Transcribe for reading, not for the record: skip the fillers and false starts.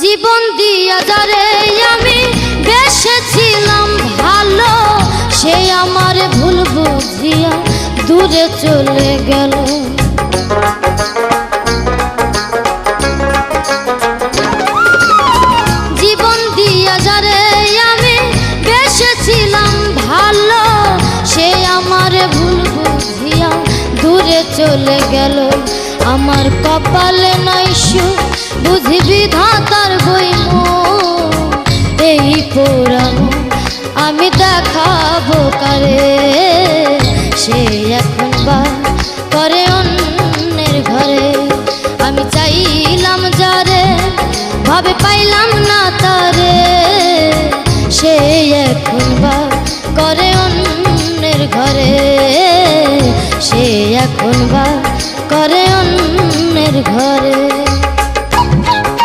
জীবন দিয়া যারে আমি বেসেছিলাম ভালো, সে আমার ভুল বুঝিয়া দূরে চলে গেল। জীবন দিয়া যারে আমি বেসেছিলাম ভালো, সে আমার ভুল বুঝিয়া দূরে চলে গেল। আমার কপালে নাই সুখ বুঝি বিধাতার বইম, এই পোড়ানো আমি দেখাবো কারে, সে এখন বা করে অন্যের ঘরে। আমি চাইলাম যারে ভাবে পাইলাম না তারে, সে এখন বা করে অন্যের ঘরে, সে এখন বা করে অন্যের ঘরে।